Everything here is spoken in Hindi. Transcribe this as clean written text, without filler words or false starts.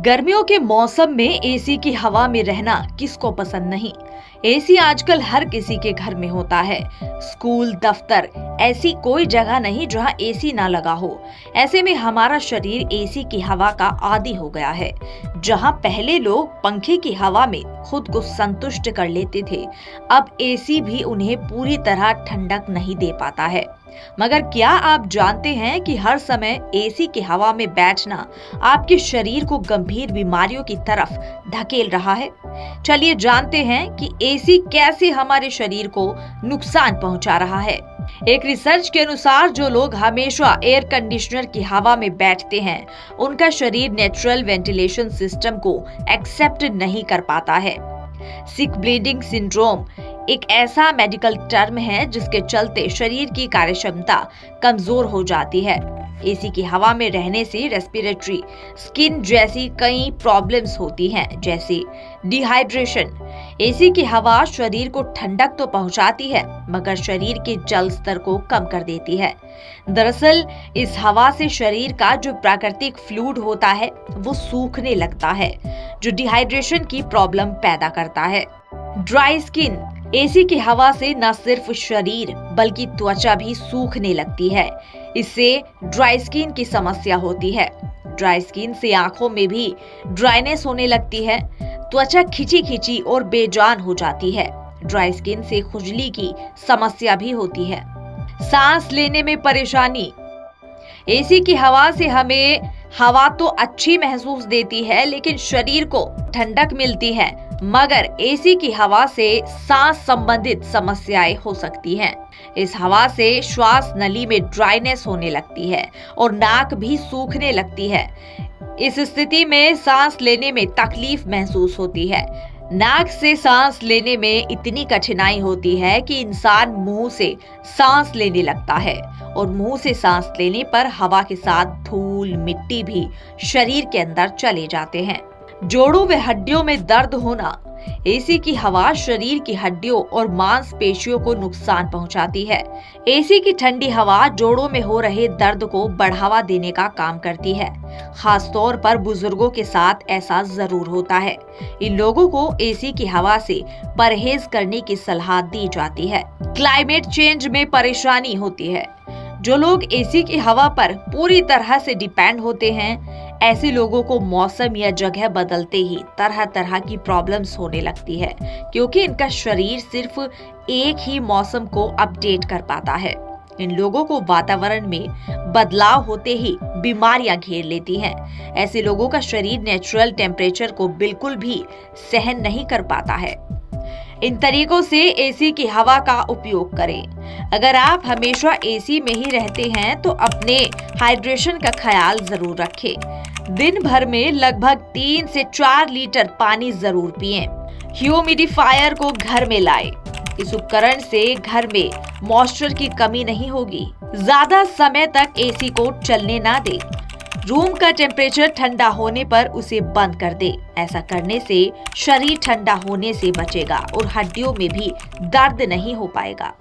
गर्मियों के मौसम में एसी की हवा में रहना किसको पसंद नहीं। एसी आजकल हर किसी के घर में होता है। स्कूल, दफ्तर, ऐसी कोई जगह नहीं जहां एसी ना लगा हो। ऐसे में हमारा शरीर एसी की हवा का आदी हो गया है। जहां पहले लोग पंखे की हवा में खुद को संतुष्ट कर लेते थे, अब एसी भी उन्हें पूरी तरह ठंडक नहीं दे पाता है। मगर क्या आप जानते हैं कि हर समय एसी की हवा में बैठना आपके शरीर को गंभीर बीमारियों की तरफ धकेल रहा है? चलिए जानते हैं कि एसी कैसे हमारे शरीर को नुकसान पहुंचा रहा है। एक रिसर्च के अनुसार जो लोग हमेशा एयर कंडीशनर की हवा में बैठते हैं, उनका शरीर नेचुरल वेंटिलेशन सिस्टम को एक्सेप्ट नहीं कर पाता है। सिक ब्लीडिंग सिंड्रोम एक ऐसा मेडिकल टर्म है जिसके चलते शरीर की कार्यक्षमता कमजोर हो जाती है। एसी की हवा में रहने से रेस्पिरेटरी, स्किन जैसी कई प्रॉब्लम्स होती हैं, जैसे डिहाइड्रेशन। एसी की हवा शरीर को ठंडक तो पहुंचाती है, मगर शरीर के जल स्तर को कम कर देती है। दरअसल इस हवा से शरीर का जो प्राकृतिक फ्लूइड होता है वो सूखने लगता है, जो डिहाइड्रेशन की प्रॉब्लम पैदा करता है। Dry skin. एसी की हवा से न सिर्फ शरीर बल्कि त्वचा भी सूखने लगती है। इससे ड्राई स्किन की समस्या होती है। ड्राई स्किन से आंखों में भी ड्राइनेस होने लगती है। त्वचा खिंची खिंची और बेजान हो जाती है। ड्राई स्किन से खुजली की समस्या भी होती है। सांस लेने में परेशानी। एसी की हवा से हमें हवा तो अच्छी महसूस देती है, लेकिन शरीर को ठंडक मिलती है, मगर एसी की हवा से सांस संबंधित समस्याएं हो सकती हैं। इस हवा से श्वास नली में ड्राइनेस होने लगती है और नाक भी सूखने लगती है। इस स्थिति में सांस लेने में तकलीफ महसूस होती है। नाक से सांस लेने में इतनी कठिनाई होती है कि इंसान मुंह से सांस लेने लगता है, और मुंह से सांस लेने पर हवा के साथ धूल, मिट्टी भी शरीर के अंदर चले जाते हैं। जोड़ों व हड्डियों में दर्द होना। एसी की हवा शरीर की हड्डियों और मांसपेशियों को नुकसान पहुंचाती है। एसी की ठंडी हवा जोड़ों में हो रहे दर्द को बढ़ावा देने का काम करती है। खास तौर पर बुजुर्गों के साथ ऐसा जरूर होता है। इन लोगों को एसी की हवा से परहेज करने की सलाह दी जाती है। क्लाइमेट चेंज में परेशानी होती है। जो लोग एसी की हवा पर पूरी तरह से डिपेंड होते हैं, ऐसे लोगों को मौसम या जगह बदलते ही तरह तरह की प्रॉब्लम्स होने लगती है, क्योंकि इनका शरीर सिर्फ एक ही मौसम को अपडेट कर पाता है। इन लोगों को वातावरण में बदलाव होते ही बीमारियां घेर लेती हैं। ऐसे लोगों का शरीर नेचुरल टेम्परेचर को बिल्कुल भी सहन नहीं कर पाता है। इन तरीकों से एसी की हवा का उपयोग करें। अगर आप हमेशा एसी में ही रहते हैं तो अपने हाइड्रेशन का ख्याल जरूर रखें। दिन भर में लगभग 3 से 4 लीटर पानी जरूर पिएं। ह्यूमिडिफायर को घर में लाएं। इस उपकरण से घर में मॉइस्चर की कमी नहीं होगी। ज्यादा समय तक एसी को चलने ना दें। रूम का टेम्परेचर ठंडा होने पर उसे बंद कर दे। ऐसा करने से शरीर ठंडा होने से बचेगा और हड्डियों में भी दर्द नहीं हो पाएगा।